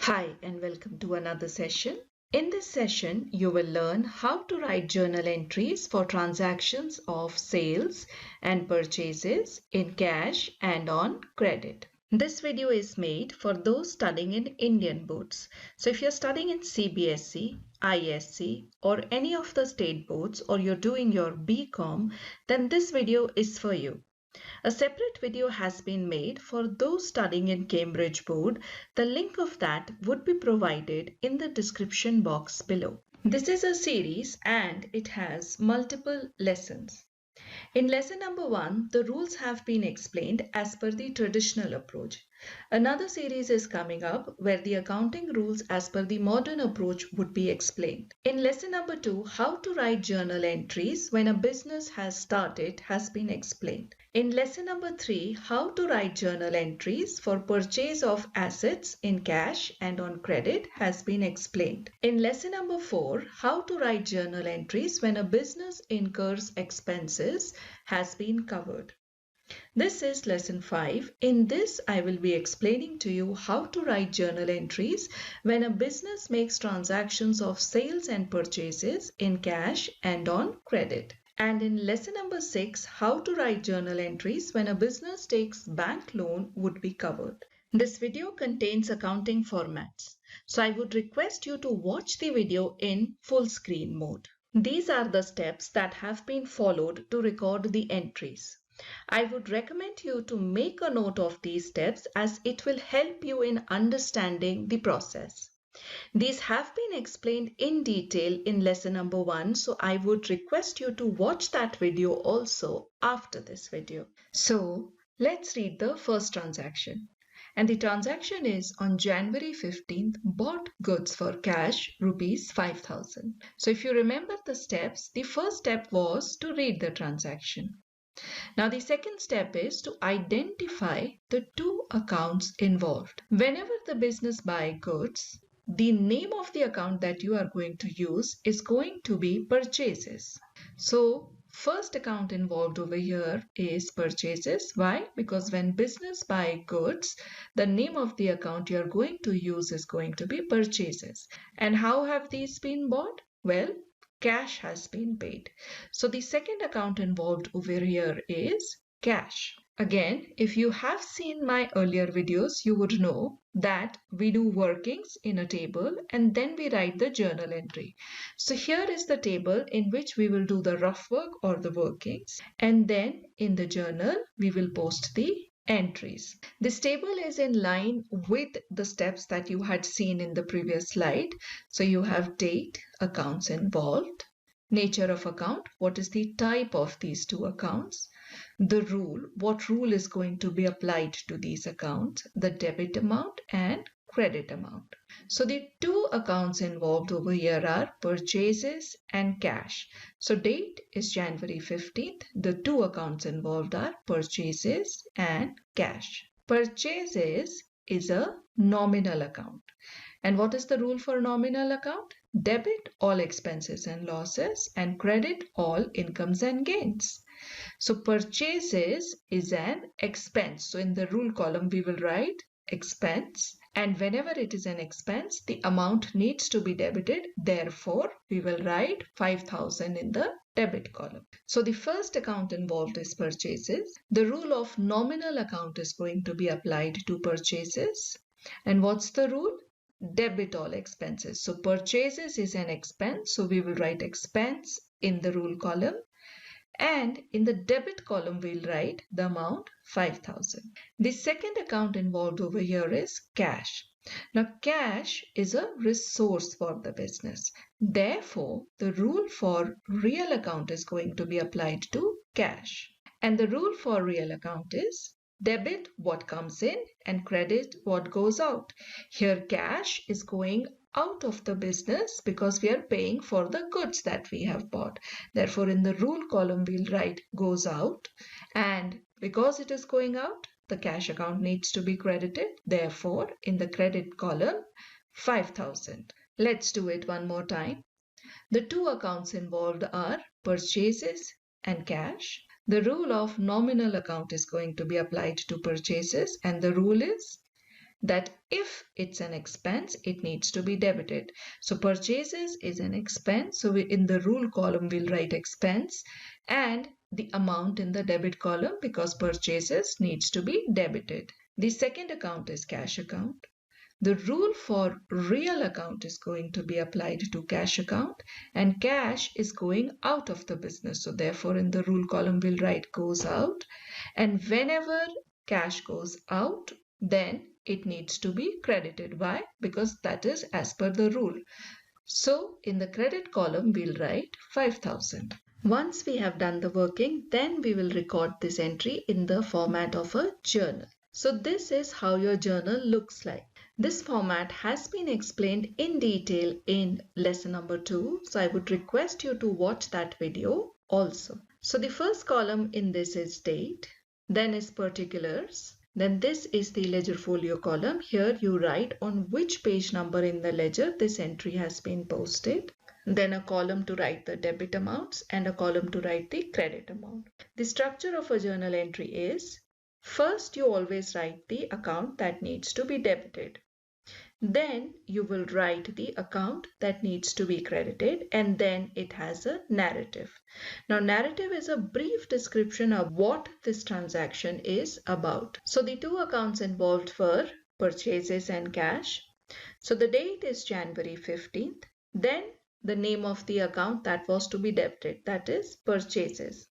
Hi and welcome to another session. In this session, you will learn how to write journal entries for transactions of sales and purchases in cash and on credit. This video is made for those studying in Indian boards. So if you're studying in CBSE, ISC or any of the state boards or you're doing your BCom, then this video is for you. A separate video has been made for those studying in Cambridge Board. The link of that would be provided in the description box below. This is a series and it has multiple lessons. In lesson number 1, the rules have been explained as per the traditional approach. Another series is coming up where the accounting rules as per the modern approach would be explained. In lesson number 2, how to write journal entries when a business has started has been explained. In lesson number 3, how to write journal entries for purchase of assets in cash and on credit has been explained. In lesson number 4, how to write journal entries when a business incurs expenses has been covered. This is lesson 5. In this, I will be explaining to you how to write journal entries when a business makes transactions of sales and purchases in cash and on credit. And in lesson number 6, how to write journal entries when a business takes bank loan would be covered. This video contains accounting formats, so I would request you to watch the video in full screen mode. These are the steps that have been followed to record the entries. I would recommend you to make a note of these steps as it will help you in understanding the process. These have been explained in detail in lesson number 1, so I would request you to watch that video also after this video. So let's read the first transaction. And the transaction is on January 15th, bought goods for cash rupees 5,000. So if you remember the steps, the first step was to read the transaction. Now the second step is to identify the two accounts involved. Whenever the business buys goods, the name of the account that you are going to use is going to be purchases. So first account involved over here is purchases. Why? Because when business buy goods, the name of the account you are going to use is going to be purchases. And how have these been bought? Well, cash has been paid. So the second account involved over here is cash. Again, if you have seen my earlier videos, you would know that we do workings in a table and then we write the journal entry. So here is the table in which we will do the rough work or the workings, and then in the journal we will post the entries. This table is in line with the steps that you had seen in the previous slide. So you have date, accounts involved, nature of account, what is the type of these two accounts, the rule, what rule is going to be applied to these accounts, the debit amount and credit amount. So the two accounts involved over here are purchases and cash. So date is January 15th. The two accounts involved are purchases and cash. Purchases is a nominal account. And what is the rule for nominal account? Debit all expenses and losses and credit all incomes and gains. So purchases is an expense. So in the rule column, we will write expense. And whenever it is an expense, the amount needs to be debited. Therefore, we will write 5,000 in the debit column. So the first account involved is purchases. The rule of nominal account is going to be applied to purchases. And what's the rule? Debit all expenses. So purchases is an expense. So we will write expense in the rule column. And in the debit column, we'll write the amount 5,000. The second account involved over here is cash. Now, cash is a resource for the business. Therefore, the rule for real account is going to be applied to cash. And the rule for real account is debit what comes in and credit what goes out. Here, cash is going out of the business because we are paying for the goods that we have bought. Therefore, in the rule column, we'll write goes out. And because it is going out, the cash account needs to be credited. Therefore, in the credit column, 5,000. Let's do it one more time. The two accounts involved are purchases and cash. The rule of nominal account is going to be applied to purchases, and the rule is that if it's an expense, it needs to be debited. So purchases is an expense. So in the rule column, we'll write expense and the amount in the debit column because purchases needs to be debited. The second account is cash account. The rule for real account is going to be applied to cash account and cash is going out of the business. So therefore in the rule column we'll write goes out, and whenever cash goes out then it needs to be credited. Why? Because that is as per the rule. So in the credit column we'll write 5,000. Once we have done the working, then we will record this entry in the format of a journal. So this is how your journal looks like. This format has been explained in detail in lesson number 2. So I would request you to watch that video also. So the first column in this is date, then is particulars, then this is the ledger folio column. Here you write on which page number in the ledger this entry has been posted. Then a column to write the debit amounts and a column to write the credit amount. The structure of a journal entry is, first you always write the account that needs to be debited. Then you will write the account that needs to be credited, and then it has a narrative. Now narrative is a brief description of what this transaction is about. So the two accounts involved were purchases and cash. So the date is January 15th. Then the name of the account that was to be debited, that is purchases.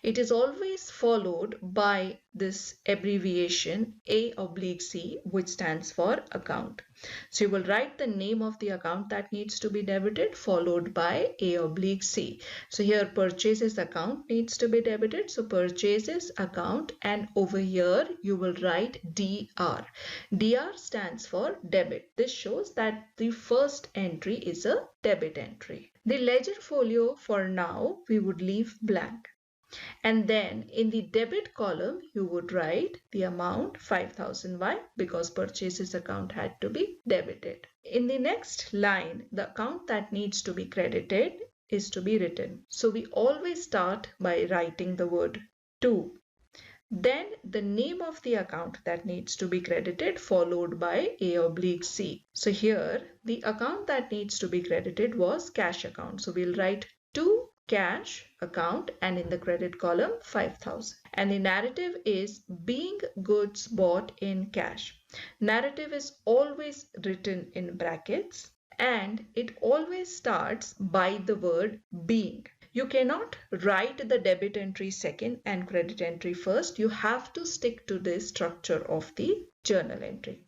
It is always followed by this abbreviation A/C, which stands for account. So you will write the name of the account that needs to be debited followed by A/C. So here purchases account needs to be debited. So purchases account, and over here you will write DR. DR stands for debit. This shows that the first entry is a debit entry. The ledger folio for now we would leave blank. And then in the debit column, you would write the amount 5,000. Why? Because purchases account had to be debited. In the next line, the account that needs to be credited is to be written. So we always start by writing the word to. Then the name of the account that needs to be credited followed by A/C. So here the account that needs to be credited was cash account. So we'll write to cash account and in the credit column 5,000. And the narrative is being goods bought in cash. Narrative is always written in brackets and it always starts by the word being. You cannot write the debit entry second and credit entry first. You have to stick to this structure of the journal entry.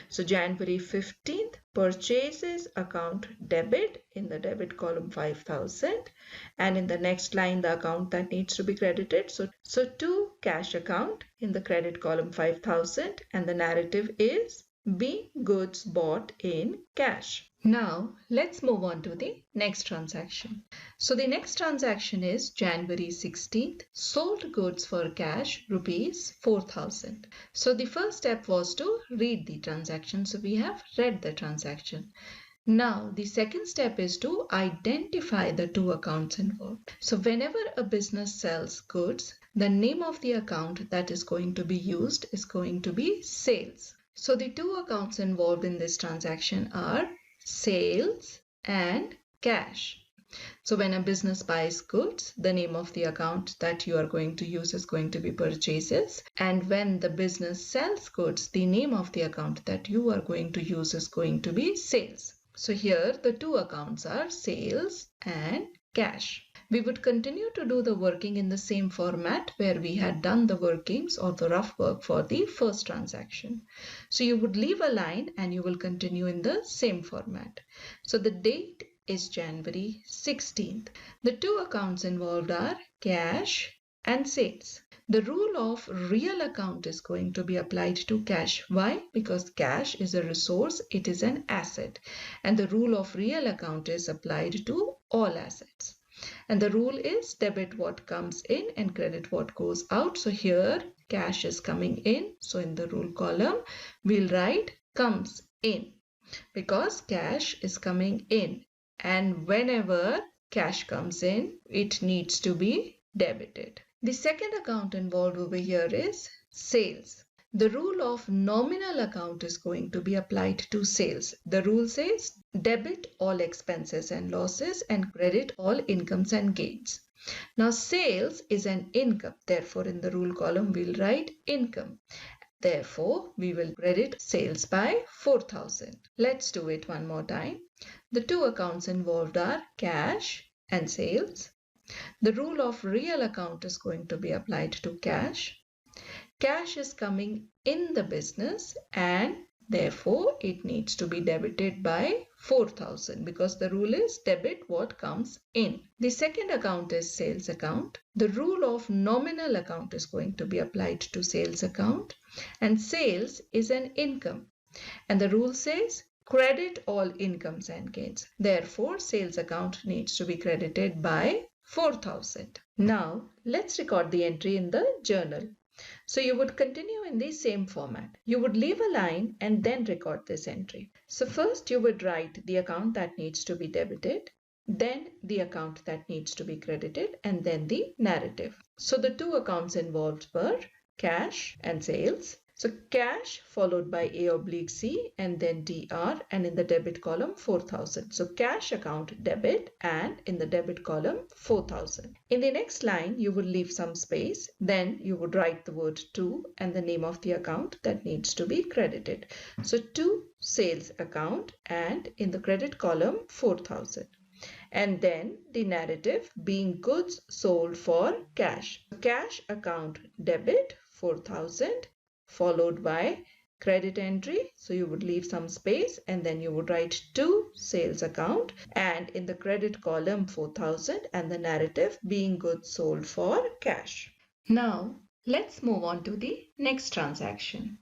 So January 15th, purchases account debit, in the debit column 5,000, and in the next line the account that needs to be credited. So to cash account, in the credit column 5,000, and the narrative is being goods bought in cash. Now let's move on to the next transaction. So the next transaction is January 16th, sold goods for cash rupees 4,000. So the first step was to read the transaction. So we have read the transaction. Now the second step is to identify the two accounts involved. So whenever a business sells goods, the name of the account that is going to be used is going to be sales. So the two accounts involved in this transaction are sales and cash. So when a business buys goods, the name of the account that you are going to use is going to be purchases. And when the business sells goods, the name of the account that you are going to use is going to be sales. So here the two accounts are sales and cash. We would continue to do the working in the same format where we had done the workings or the rough work for the first transaction. So you would leave a line and you will continue in the same format. So the date is January 16th. The two accounts involved are cash and sales. The rule of real account is going to be applied to cash. Why? Because cash is a resource, it is an asset. And the rule of real account is applied to all assets. And the rule is debit what comes in and credit what goes out. So here cash is coming in. So in the rule column, we'll write comes in because cash is coming in. And whenever cash comes in, it needs to be debited. The second account involved over here is sales. The rule of nominal account is going to be applied to sales. The rule says debit all expenses and losses and credit all incomes and gains. Now sales is an income. Therefore, in the rule column, we'll write income. Therefore, we will credit sales by 4,000. Let's do it one more time. The two accounts involved are cash and sales. The rule of real account is going to be applied to cash. Cash is coming in the business and therefore it needs to be debited by 4,000 because the rule is debit what comes in. The second account is sales account. The rule of nominal account is going to be applied to sales account, and sales is an income. And the rule says credit all incomes and gains. Therefore, sales account needs to be credited by 4,000. Now, let's record the entry in the journal. So you would continue in the same format. You would leave a line and then record this entry. So first you would write the account that needs to be debited, then the account that needs to be credited, and then the narrative. So the two accounts involved were cash and sales. So cash followed by A/C and then DR, and in the debit column 4,000. So cash account debit and in the debit column 4,000. In the next line you would leave some space, then you would write the word to and the name of the account that needs to be credited. So to sales account and in the credit column 4,000. And then the narrative being goods sold for cash. Cash account debit 4,000 followed by credit entry. So you would leave some space and then you would write to sales account and in the credit column 4,000 and the narrative being goods sold for cash. Now let's move on to the next transaction.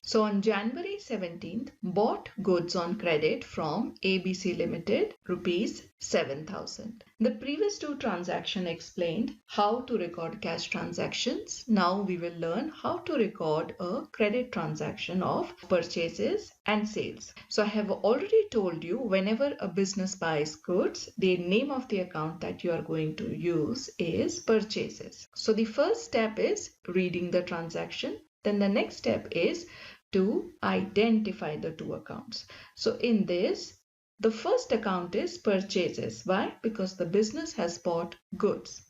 So on January 17th, bought goods on credit from ABC Limited, rupees 7,000. The previous two transactions explained how to record cash transactions. Now we will learn how to record a credit transaction of purchases and sales. So I have already told you whenever a business buys goods, the name of the account that you are going to use is purchases. So the first step is reading the transaction. Then the next step is to identify the two accounts. So in this, the first account is purchases. Why? Because the business has bought goods.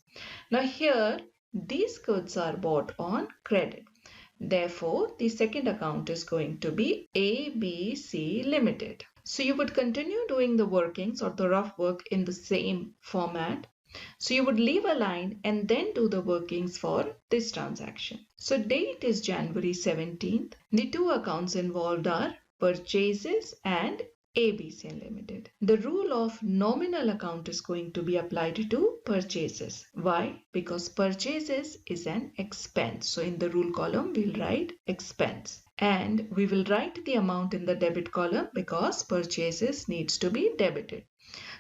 Now here, these goods are bought on credit. Therefore, the second account is going to be ABC Limited. So you would continue doing the workings or the rough work in the same format. So you would leave a line and then do the workings for this transaction. So date is January 17th. The two accounts involved are purchases and ABC Limited. The rule of nominal account is going to be applied to purchases. Why? Because purchases is an expense. So in the rule column, we'll write expense. And we will write the amount in the debit column because purchases needs to be debited.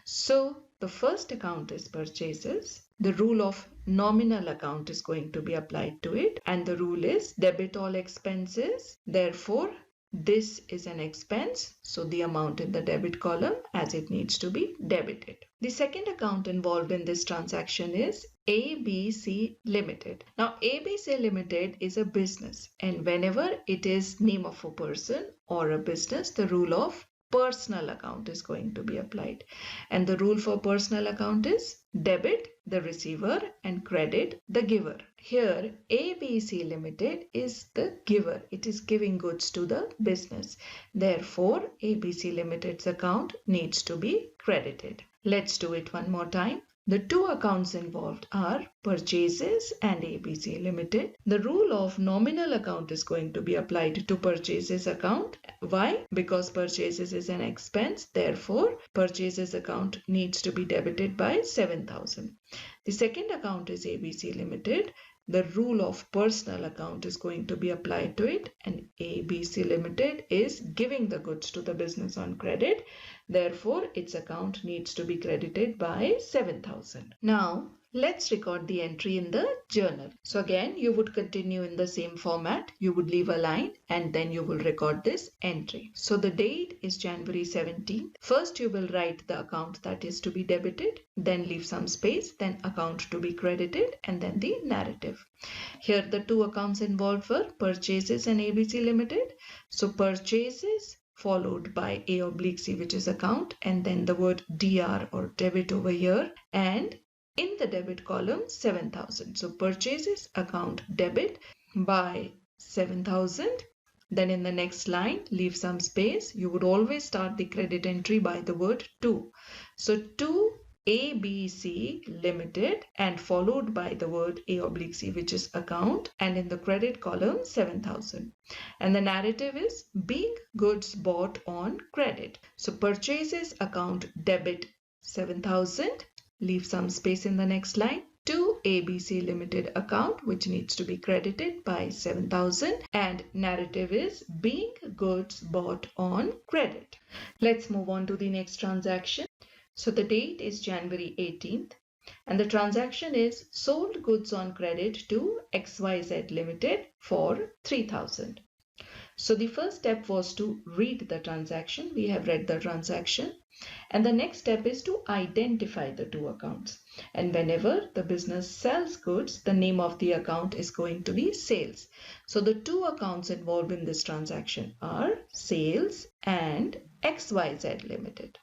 So the first account is purchases. The rule of nominal account is going to be applied to it. And the rule is debit all expenses. Therefore, this is an expense. So the amount in the debit column as it needs to be debited. The second account involved in this transaction is ABC Limited. Now ABC Limited is a business, and whenever it is name of a person or a business, the rule of personal account is going to be applied. And the rule for personal account is debit the receiver and credit the giver. Here ABC Limited is the giver. It is giving goods to the business. Therefore, ABC Limited's account needs to be credited. Let's do it one more time. The two accounts involved are purchases and ABC Limited. The rule of nominal account is going to be applied to purchases account. Why? Because purchases is an expense. Therefore, purchases account needs to be debited by 7,000. The second account is ABC Limited. The rule of personal account is going to be applied to it, and ABC Limited is giving the goods to the business on credit. Therefore, its account needs to be credited by 7,000. Now, let's record the entry in the journal. So again, you would continue in the same format. You would leave a line and then you will record this entry. So the date is January 17th. First, you will write the account that is to be debited, then leave some space, then account to be credited, and then the narrative. Here, the two accounts involved were purchases and ABC Limited. So purchases followed by A/C, which is account, and then the word DR or debit over here, and in the debit column 7,000. So purchases account debit by 7,000. Then in the next line, leave some space. You would always start the credit entry by the word to. So to ABC Limited and followed by the word A/C, which is account, and in the credit column 7,000. And the narrative is being goods bought on credit. So purchases account debit 7,000. Leave some space in the next line. To ABC Limited account, which needs to be credited by 7,000, and narrative is being goods bought on credit. Let's move on to the next transaction. So the date is January 18th and the transaction is sold goods on credit to XYZ Limited for 3,000. So the first step was to read the transaction. We have read the transaction. And the next step is to identify the two accounts. And whenever the business sells goods, the name of the account is going to be sales. So the two accounts involved in this transaction are sales and XYZ Limited.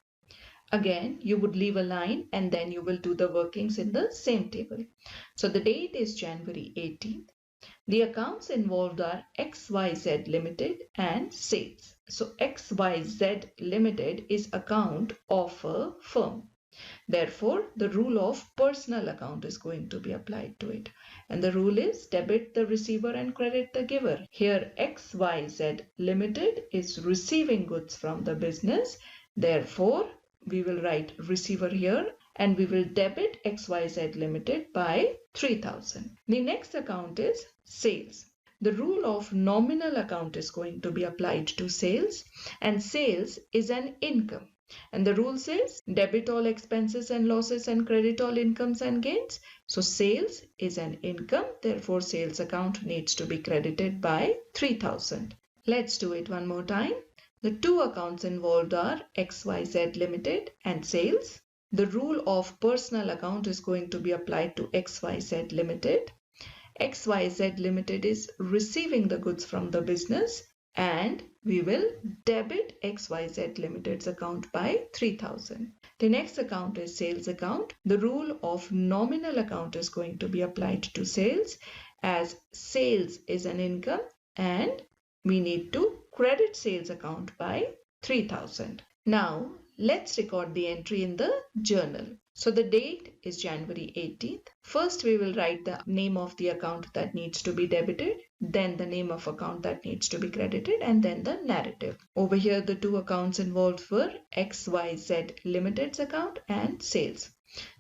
Again, you would leave a line and then you will do the workings in the same table. So the date is January 18th. The accounts involved are XYZ Limited and sales. So XYZ Limited is account of a firm. Therefore, the rule of personal account is going to be applied to it. And the rule is debit the receiver and credit the giver. Here XYZ Limited is receiving goods from the business. Therefore, we will write receiver here and we will debit XYZ Limited by 3,000. The next account is sales. The rule of nominal account is going to be applied to sales, and sales is an income. And the rule says debit all expenses and losses and credit all incomes and gains. So sales is an income. Therefore, sales account needs to be credited by 3,000. Let's do it one more time. The two accounts involved are XYZ Limited and sales. The rule of personal account is going to be applied to XYZ Limited. XYZ Limited is receiving the goods from the business and we will debit XYZ Limited's account by 3,000. The next account is sales account. The rule of nominal account is going to be applied to sales as sales is an income and we need to credit sales account by 3,000. Now let's record the entry in the journal. So the date is January 18th. First we will write the name of the account that needs to be debited, then the name of account that needs to be credited, and then the narrative. Over here the two accounts involved were XYZ Limited's account and sales.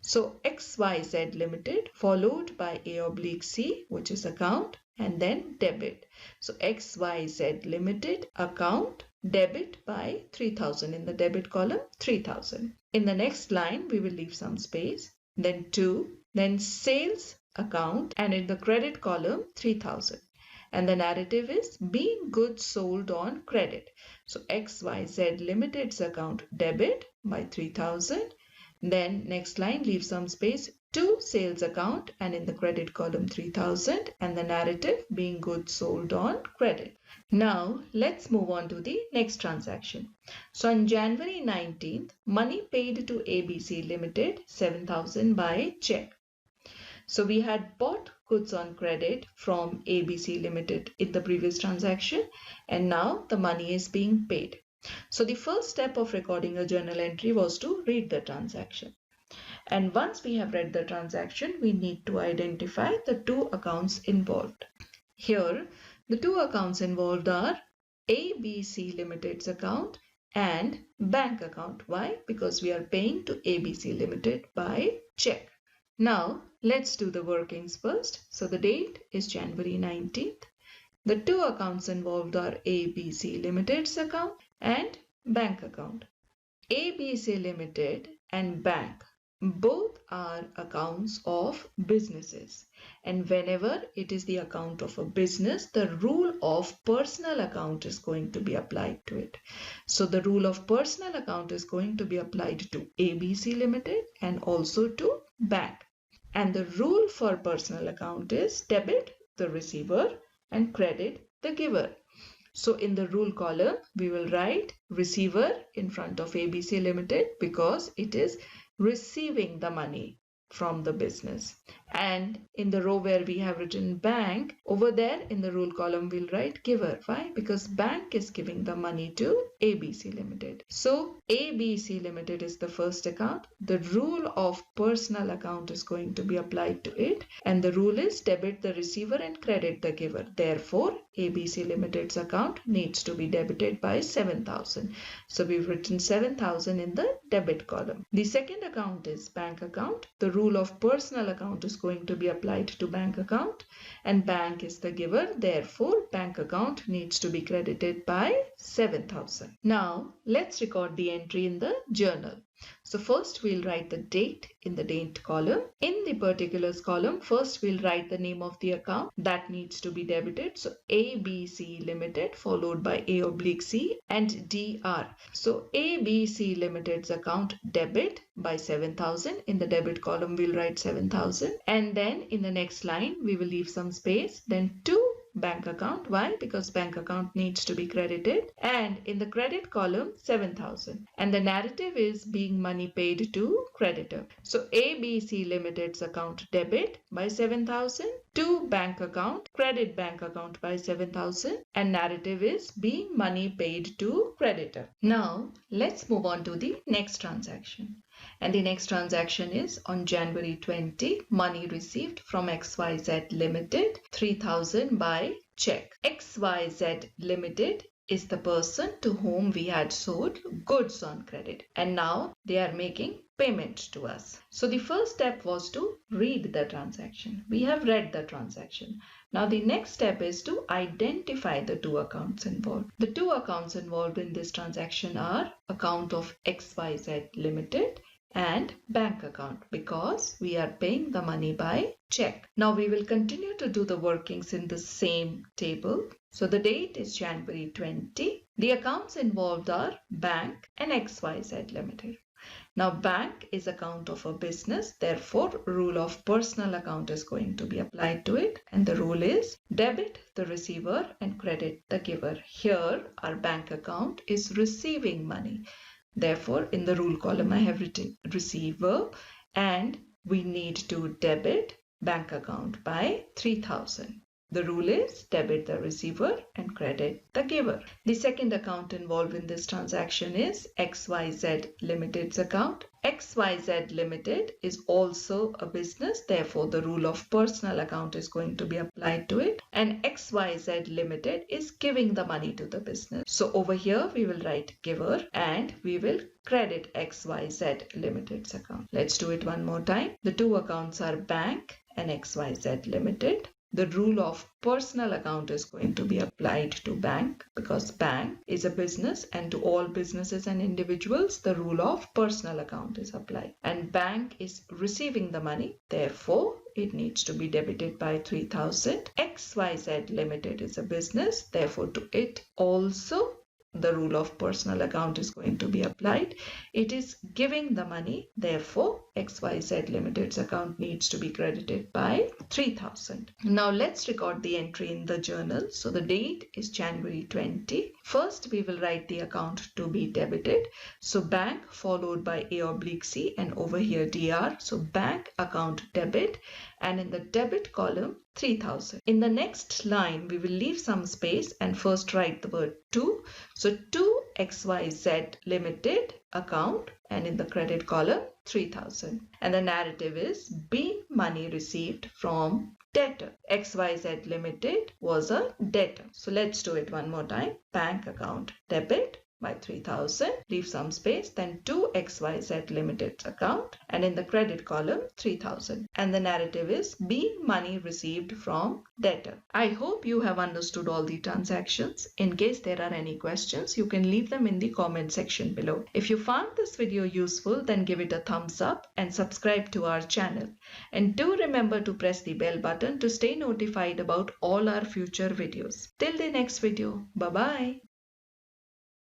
So XYZ Limited followed by A/C, which is account, and then debit. So XYZ Limited account debit by 3,000 in the debit column 3,000. In the next line we will leave some space, then to, then sales account, and in the credit column 3,000. And the narrative is being goods sold on credit. So XYZ Limited's account debit by 3,000. Then next line leave some space, to sales account, and in the credit column 3,000, and the narrative being goods sold on credit. Now let's move on to the next transaction. So on January 19th, money paid to ABC Limited 7,000 by check. So we had bought goods on credit from ABC Limited in the previous transaction and now the money is being paid. So the first step of recording a journal entry was to read the transaction. And once we have read the transaction, we need to identify the two accounts involved. Here, the two accounts involved are ABC Limited's account and bank account. Why? Because we are paying to ABC Limited by check. Now, let's do the workings first. So the date is January 19th. The two accounts involved are ABC Limited's account and bank account. ABC Limited and bank Both are accounts of businesses, and whenever it is the account of a business, the rule of personal account is going to be applied to it. So the rule of personal account is going to be applied to ABC Limited and also to bank. And the rule for personal account is debit the receiver and credit the giver. So in the rule column, we will write receiver in front of ABC Limited because it is receiving the money from the business. And in the row where we have written bank, over there in the rule column, we'll write giver. Why? Because bank is giving the money to ABC Limited. So ABC Limited is the first account. The rule of personal account is going to be applied to it. And the rule is debit the receiver and credit the giver. Therefore, ABC Limited's account needs to be debited by 7,000. So we've written 7,000 in the debit column. The second account is bank account. The rule of personal account is going to be applied to bank account, and bank is the giver. Therefore, bank account needs to be credited by 7,000. Now, let's record the entry in the journal. So first we'll write the date in the date column. In the particulars column, first we'll write the name of the account that needs to be debited. So ABC Limited followed by A/C and DR. So ABC Limited's account debit by 7,000. In the debit column, we'll write 7,000. And then in the next line, we will leave some space. Then to bank account. Why? Because bank account needs to be credited. And in the credit column, 7,000. And the narrative is being money paid to creditor. So ABC Limited's account debit by 7,000, to bank account, credit bank account by 7,000, and narrative is being money paid to creditor. Now, let's move on to the next transaction. And the next transaction is on January 20, money received from XYZ Limited, 3,000 by check. XYZ Limited is the person to whom we had sold goods on credit, and now they are making payment to us. So the first step was to read the transaction. We have read the transaction. Now the next step is to identify the two accounts involved. The two accounts involved in this transaction are account of XYZ Limited and bank account, because we are paying the money by check. Now we will continue to do the workings in the same table. So the date is January 20. The accounts involved are bank and XYZ Limited. Now bank is account of a business, therefore rule of personal account is going to be applied to it, and the rule is debit the receiver and credit the giver. Here our bank account is receiving money. Therefore, in the rule column, I have written receiver, and we need to debit bank account by 3,000. The rule is debit the receiver and credit the giver. The second account involved in this transaction is XYZ Limited's account. XYZ Limited is also a business, therefore the rule of personal account is going to be applied to it, and XYZ Limited is giving the money to the business. So over here we will write giver and we will credit XYZ Limited's account. Let's do it one more time. The two accounts are bank and XYZ Limited. The rule of personal account is going to be applied to bank, because bank is a business, and to all businesses and individuals the rule of personal account is applied. And bank is receiving the money, therefore it needs to be debited by 3,000. XYZ Limited is a business, therefore to it also the rule of personal account is going to be applied. It is giving the money, therefore XYZ Limited's account needs to be credited by 3,000. Now let's record the entry in the journal. So the date is January 20. First we will write the account to be debited. So bank followed by A/C and over here DR. So bank account debit, and in the debit column 3,000. In the next line we will leave some space and first write the word to. So to XYZ Limited account, and in the credit column 3,000. And the narrative is being money received from debtor. XYZ Limited was a debtor. So let's do it one more time. Bank account debit by 3000, leave some space, then to XYZ Limited account, and in the credit column 3000. And the narrative is B, money received from debtor. I hope you have understood all the transactions. In case there are any questions, you can leave them in the comment section below. If you found this video useful, then give it a thumbs up and subscribe to our channel. And do remember to press the bell button to stay notified about all our future videos. Till the next video, bye bye.